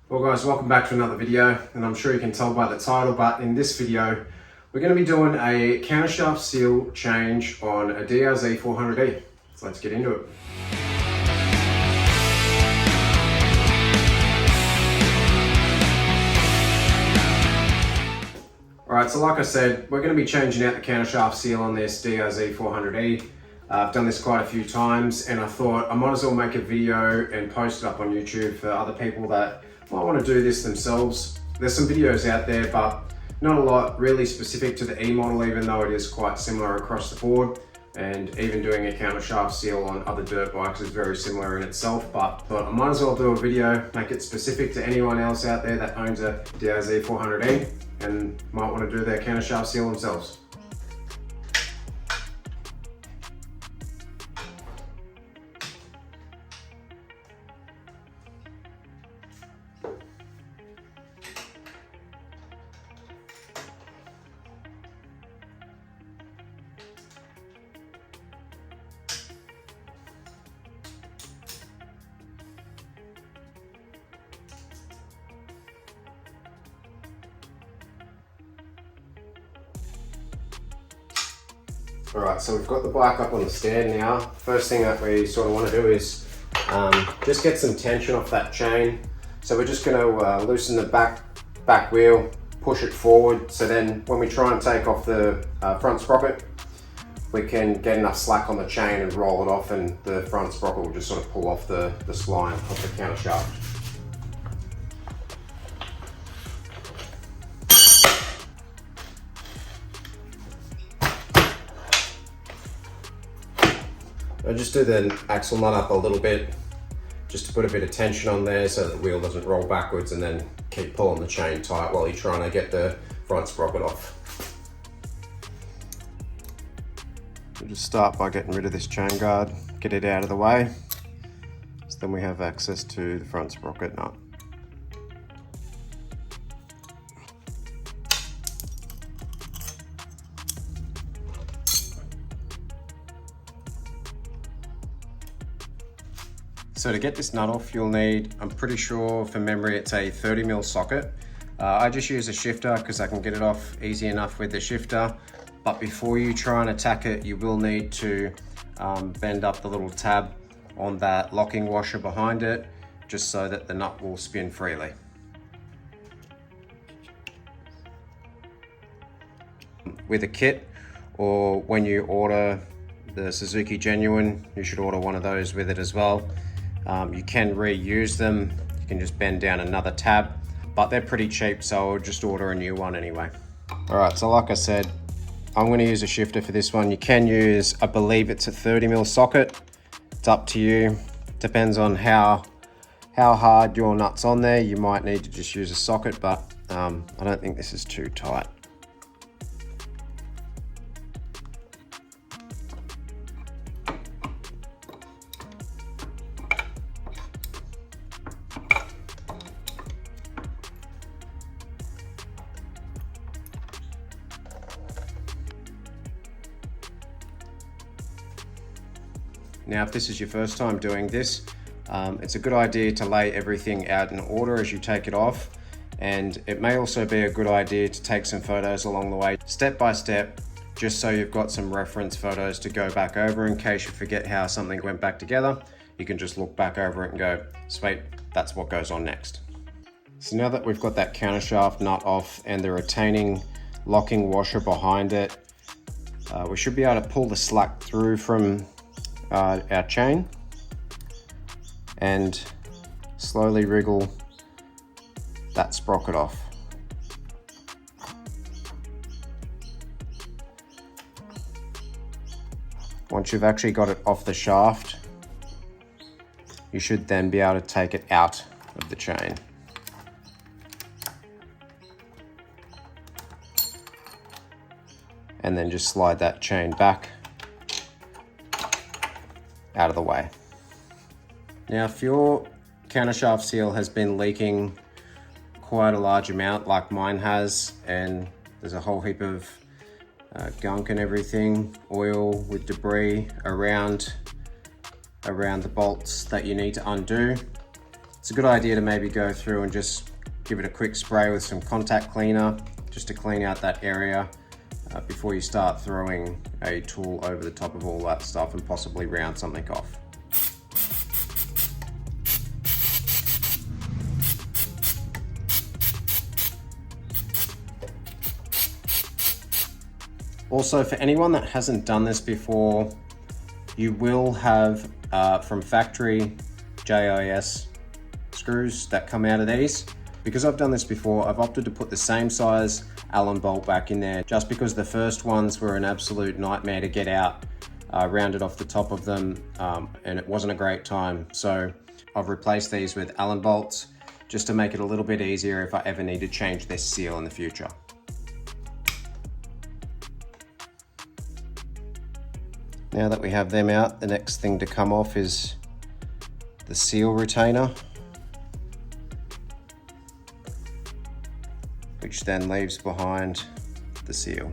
Well guys, welcome back to another video, and I'm sure you can tell by the title, but in this video we're going to be doing a countershaft seal change on a DRZ400E. So let's get into it. Alright, so like I said, we're going to be changing out the countershaft seal on this DRZ400E. I've done this quite a few times, and I thought I might as well make a video and post it up on YouTube for other people that might want to do this themselves. There's some videos out there, but not a lot really specific to the E model, even though it is quite similar across the board. And even doing a countershaft seal on other dirt bikes is very similar in itself, but I thought I might as well do a video, make it specific to anyone else out there that owns a DRZ400E and might want to do their countershaft seal themselves. Alright, so we've got the bike up on the stand now. First thing that we sort of want to do is just get some tension off that chain. So we're just going to loosen the back wheel, push it forward, so then when we try and take off the front sprocket, we can get enough slack on the chain and roll it off, and the front sprocket will just sort of pull off the spline of the countershaft. I just do the axle nut up a little bit, just to put a bit of tension on there so that the wheel doesn't roll backwards, and then keep pulling the chain tight while you're trying to get the front sprocket off. We'll just start by getting rid of this chain guard, get it out of the way, so then we have access to the front sprocket nut. So to get this nut off, you'll need, I'm pretty sure from memory, it's a 30mm socket. I just use a shifter because I can get it off easy enough with the shifter. But before you try and attack it, you will need to bend up the little tab on that locking washer behind it, just so that the nut will spin freely. With a kit, or when you order the Suzuki Genuine, you should order one of those with it as well. You can reuse them. You can just bend down another tab, but they're pretty cheap, so I'll just order a new one anyway. All right, so like I said, I'm going to use a shifter for this one. You can use, I believe it's a 30mm socket. It's up to you. Depends on how hard your nut's on there. You might need to just use a socket, but I don't think this is too tight. Now, if this is your first time doing this, it's a good idea to lay everything out in order as you take it off. And it may also be a good idea to take some photos along the way, step by step, just so you've got some reference photos to go back over in case you forget how something went back together. You can just look back over it and go, sweet, that's what goes on next. So now that we've got that countershaft nut off and the retaining locking washer behind it, we should be able to pull the slack through from our chain and slowly wriggle that sprocket off. Once you've actually got it off the shaft, you should then be able to take it out of the chain. And then just slide that chain back out of the way. Now, if your countershaft seal has been leaking quite a large amount like mine has, and there's a whole heap of gunk and everything, oil with debris around the bolts that you need to undo, it's a good idea to maybe go through and just give it a quick spray with some contact cleaner just to clean out that area before you start throwing a tool over the top of all that stuff and possibly round something off. Also, for anyone that hasn't done this before, you will have from factory JIS screws that come out of these. Because I've done this before, I've opted to put the same size Allen bolt back in there just because the first ones were an absolute nightmare to get out, rounded off the top of them, and it wasn't a great time. So I've replaced these with Allen bolts just to make it a little bit easier if I ever need to change this seal in the future. Now that we have them out, the next thing to come off is the seal retainer, which then leaves behind the seal.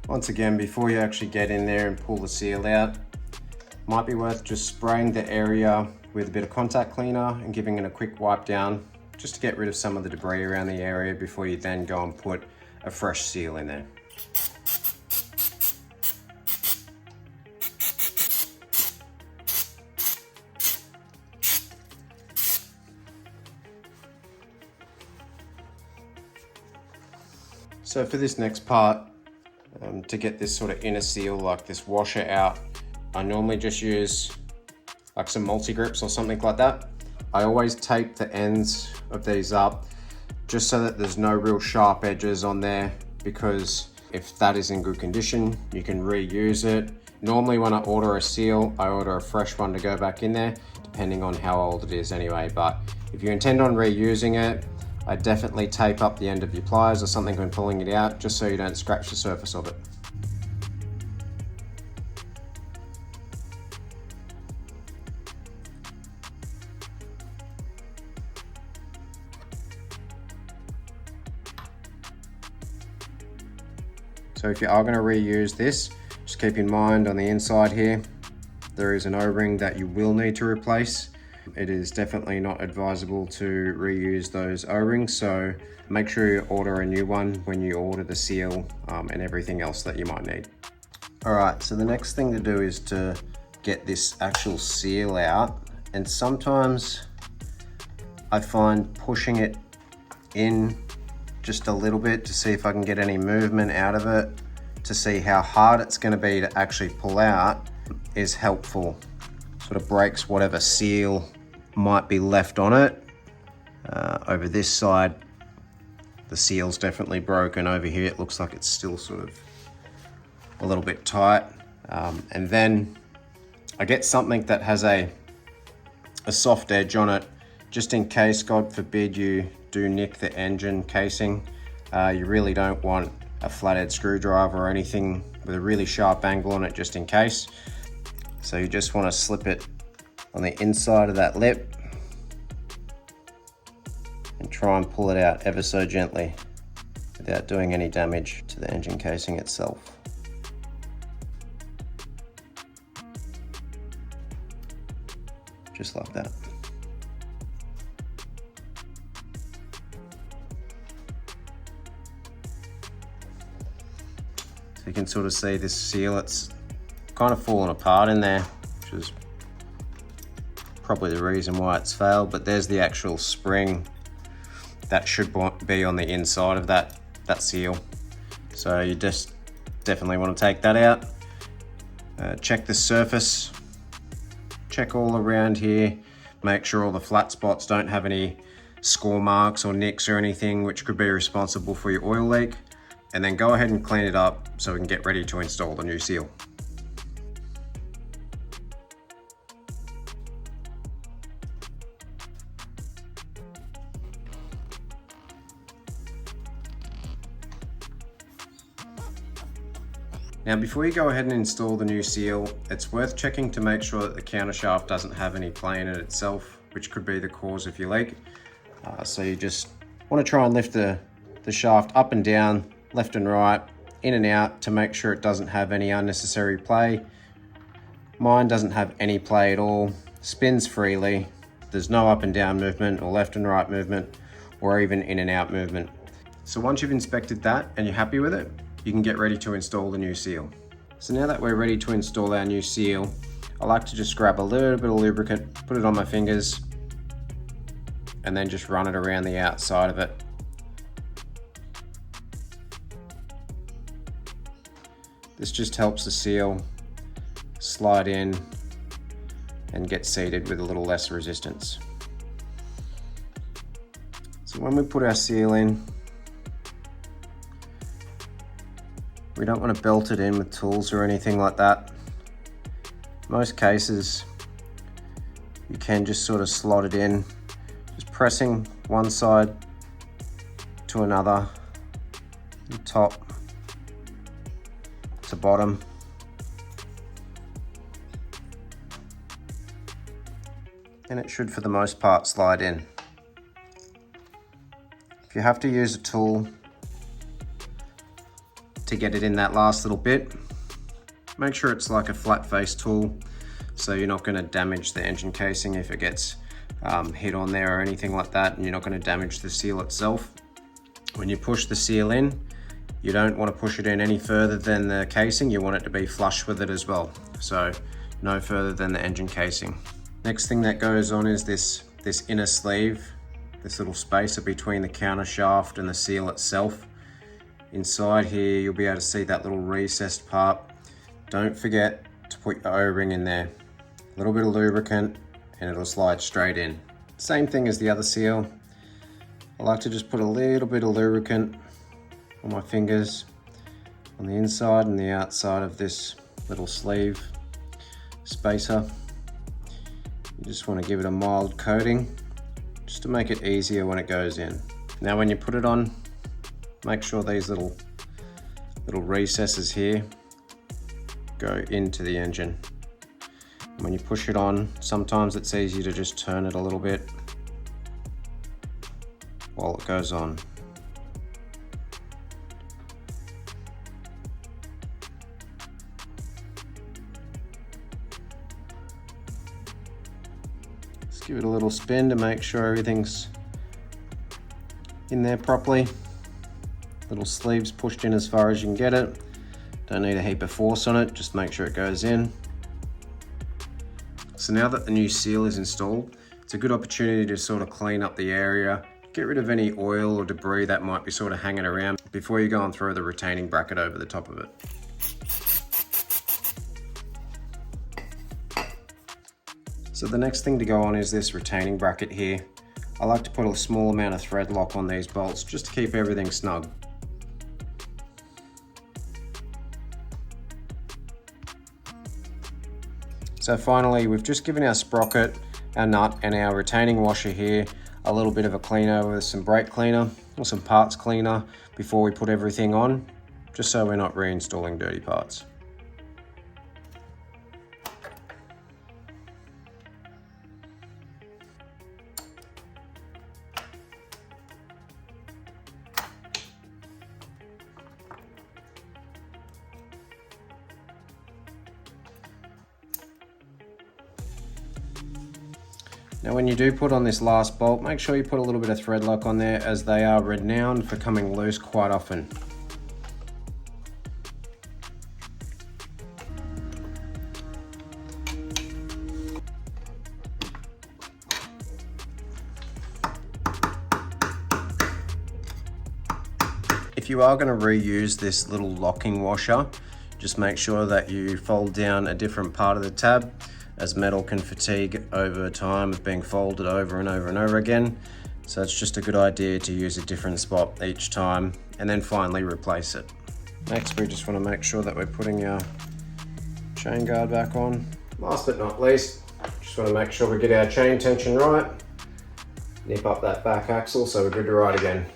Once again, before you actually get in there and pull the seal out, might be worth just spraying the area with a bit of contact cleaner and giving it a quick wipe down just to get rid of some of the debris around the area before you then go and put a fresh seal in there. So for this next part, to get this sort of inner seal, like this washer out, I normally just use like some multi-grips or something like that. I always tape the ends of these up just so that there's no real sharp edges on there, because if that is in good condition, you can reuse it. Normally when I order a seal, I order a fresh one to go back in there, depending on how old it is anyway. But if you intend on reusing it, I definitely tape up the end of your pliers or something when pulling it out, just so you don't scratch the surface of it. So if you are going to reuse this, just keep in mind on the inside here, there is an O-ring that you will need to replace. It is definitely not advisable to reuse those O-rings, so make sure you order a new one when you order the seal and everything else that you might need. Alright, so the next thing to do is to get this actual seal out, and sometimes I find pushing it in just a little bit to see if I can get any movement out of it, to see how hard it's going to be to actually pull out, is helpful. Sort of breaks whatever seal might be left on it. Over this side, the seal's definitely broken. Over here, it looks like it's still sort of a little bit tight. And then I get something that has a soft edge on it, just in case, God forbid, you do nick the engine casing. You really don't want a flathead screwdriver or anything with a really sharp angle on it, just in case. So you just want to slip it on the inside of that lip and try and pull it out ever so gently without doing any damage to the engine casing itself. Just like that. So you can sort of see this seal, it's kind of fallen apart in there, which is probably the reason why it's failed. But there's the actual spring that should be on the inside of that seal. So you just definitely want to take that out. Check the surface, check all around here, make sure all the flat spots don't have any score marks or nicks or anything which could be responsible for your oil leak, and then go ahead and clean it up so we can get ready to install the new seal. Now before you go ahead and install the new seal, it's worth checking to make sure that the countershaft doesn't have any play in it itself, which could be the cause of your leak. So you just want to try and lift the shaft up and down, left and right, in and out, to make sure it doesn't have any unnecessary play. Mine doesn't have any play at all, spins freely, There's no up and down movement or left and right movement or even in and out movement. So once you've inspected that and you're happy with it, you can get ready to install the new seal. So now that we're ready to install our new seal, I like to just grab a little bit of lubricant, put it on my fingers, and then just run it around the outside of it. This just helps the seal slide in and get seated with a little less resistance. So when we put our seal in, we don't want to belt it in with tools or anything like that. Most cases, you can just sort of slot it in, just pressing one side to another, top to bottom. And it should, for the most part, slide in. If you have to use a tool to get it in that last little bit, make sure it's like a flat face tool, so you're not going to damage the engine casing if it gets hit on there or anything like that, and you're not going to damage the seal itself. When you push the seal in, you don't want to push it in any further than the casing. You want it to be flush with it as well, so no further than the engine casing. Next thing that goes on is this inner sleeve, this little spacer between the counter shaft and the seal itself. Inside here, you'll be able to see that little recessed part. Don't forget to put your O-ring in there. A little bit of lubricant and it'll slide straight in. Same thing as the other seal. I like to just put a little bit of lubricant on my fingers on the inside and the outside of this little sleeve spacer. You just want to give it a mild coating just to make it easier when it goes in. Now when you put it on, make sure these little recesses here go into the engine. When you push it on, sometimes it's easy to just turn it a little bit while it goes on. Just give it a little spin to make sure everything's in there properly. Little sleeves pushed in as far as you can get it. Don't need a heap of force on it, just make sure it goes in. So now that the new seal is installed, it's a good opportunity to sort of clean up the area, get rid of any oil or debris that might be sort of hanging around before you go and throw the retaining bracket over the top of it. So the next thing to go on is this retaining bracket here. I like to put a small amount of thread lock on these bolts just to keep everything snug. So finally, we've just given our sprocket, our nut and our retaining washer here a little bit of a clean over with some brake cleaner or some parts cleaner before we put everything on, just so we're not reinstalling dirty parts. Now when you do put on this last bolt, make sure you put a little bit of thread lock on there, as they are renowned for coming loose quite often. If you are going to reuse this little locking washer, just make sure that you fold down a different part of the tab, as metal can fatigue over time of being folded over and over and over again. So it's just a good idea to use a different spot each time and then finally replace it. Next, we just want to make sure that we're putting our chain guard back on. Last but not least, just want to make sure we get our chain tension right. Nip up that back axle so we're good to ride again.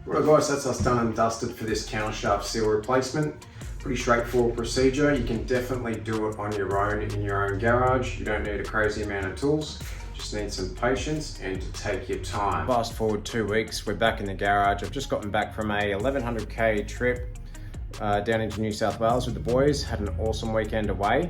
Right guys, that's us done and dusted for this countershaft seal replacement. Pretty straightforward procedure. You can definitely do it on your own in your own garage. You don't need a crazy amount of tools. Just need some patience and to take your time. Fast forward 2 weeks, we're back in the garage. I've just gotten back from a 1100k trip down into New South Wales with the boys. Had an awesome weekend away.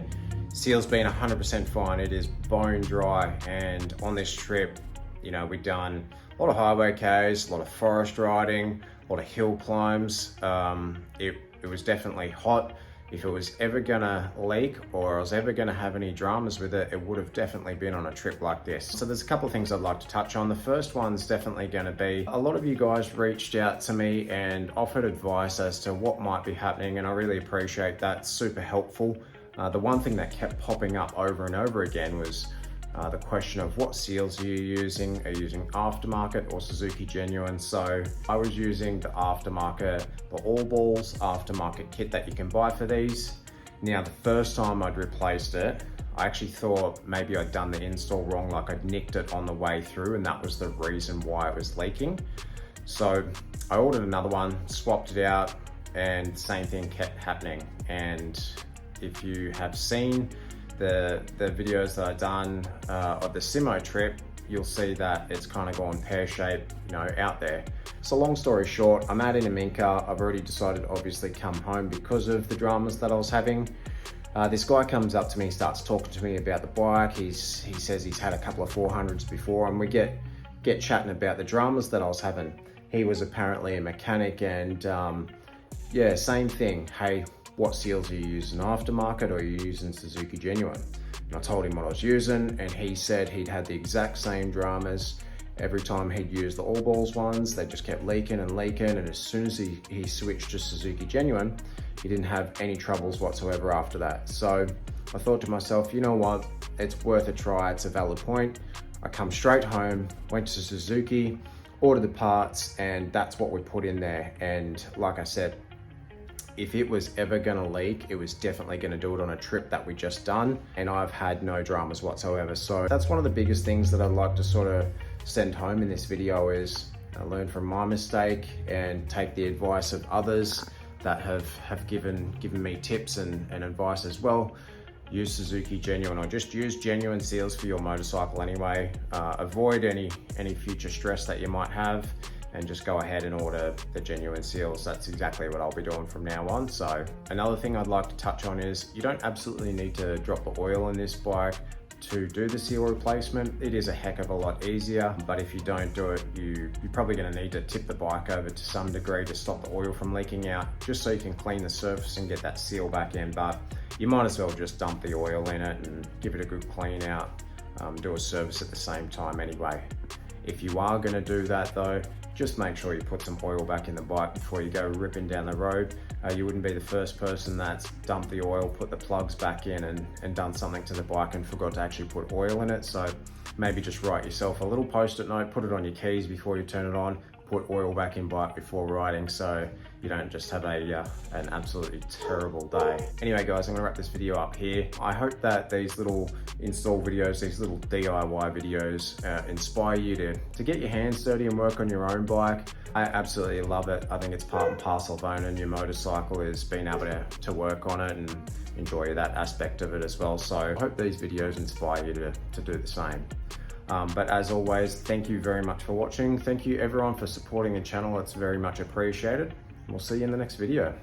Seal's been 100% fine. It is bone dry, and on this trip, you know, we've done a lot of highway Ks, a lot of forest riding, a lot of hill climbs. It was definitely hot. If it was ever gonna leak or I was ever gonna have any dramas with it, it would have definitely been on a trip like this. So there's a couple of things I'd like to touch on. The first one's definitely gonna be, a lot of you guys reached out to me and offered advice as to what might be happening, and I really appreciate that. It's super helpful. The one thing that kept popping up over and over again was the question of what seals are you using? Are you using aftermarket or Suzuki genuine? So I was using the aftermarket, the All Balls aftermarket kit that you can buy for these. Now, the first time I'd replaced it, I actually thought maybe I'd done the install wrong, like I'd nicked it on the way through, and that was the reason why it was leaking. So I ordered another one, swapped it out, and same thing kept happening. And if you have seen the videos that I've done of the Simo trip, you'll see that it's kind of gone pear-shaped, you know, out there. So long story short, I'm out in Aminka. I've already decided to obviously come home because of the dramas that I was having. This guy comes up to me, starts talking to me about the bike. He says he's had a couple of 400s before, and we get chatting about the dramas that I was having. He was apparently a mechanic, and yeah, same thing. Hey, what seals are you using, aftermarket or are you using Suzuki genuine? And I told him what I was using, and he said he'd had the exact same dramas. Every time he'd used the All Balls ones, they just kept leaking and leaking, and as soon as he switched to Suzuki genuine, he didn't have any troubles whatsoever after that. So I thought to myself, you know what, it's worth a try, it's a valid point. I come straight home, went to Suzuki, ordered the parts, and that's what we put in there. And like I said, if it was ever gonna leak, it was definitely gonna do it on a trip that we just done, and I've had no dramas whatsoever. So that's one of the biggest things that I'd like to sort of send home in this video is learn from my mistake and take the advice of others that have given me tips and advice as well. Use Suzuki genuine, or just use genuine seals for your motorcycle anyway. Avoid any future stress that you might have, and just go ahead and order the genuine seals. That's exactly what I'll be doing from now on. So another thing I'd like to touch on is you don't absolutely need to drop the oil in this bike to do the seal replacement. It is a heck of a lot easier, but if you don't do it, you're probably gonna need to tip the bike over to some degree to stop the oil from leaking out, just so you can clean the surface and get that seal back in. But you might as well just dump the oil in it and give it a good clean out, do a service at the same time anyway. If you are gonna do that though, just make sure you put some oil back in the bike before you go ripping down the road. You wouldn't be the first person that's dumped the oil, put the plugs back in and done something to the bike and forgot to actually put oil in it. So maybe just write yourself a little post-it note, put it on your keys before you turn it on, put oil back in bike before riding, so you don't just have an absolutely terrible day. Anyway guys, I'm gonna wrap this video up here. I hope that these little install videos, these little DIY videos inspire you to get your hands dirty and work on your own bike. I absolutely love it. I think it's part and parcel of owning your motorcycle, is being able to work on it and enjoy that aspect of it as well. So I hope these videos inspire you to do the same. But as always, thank you very much for watching. Thank you everyone for supporting the channel. It's very much appreciated. We'll see you in the next video.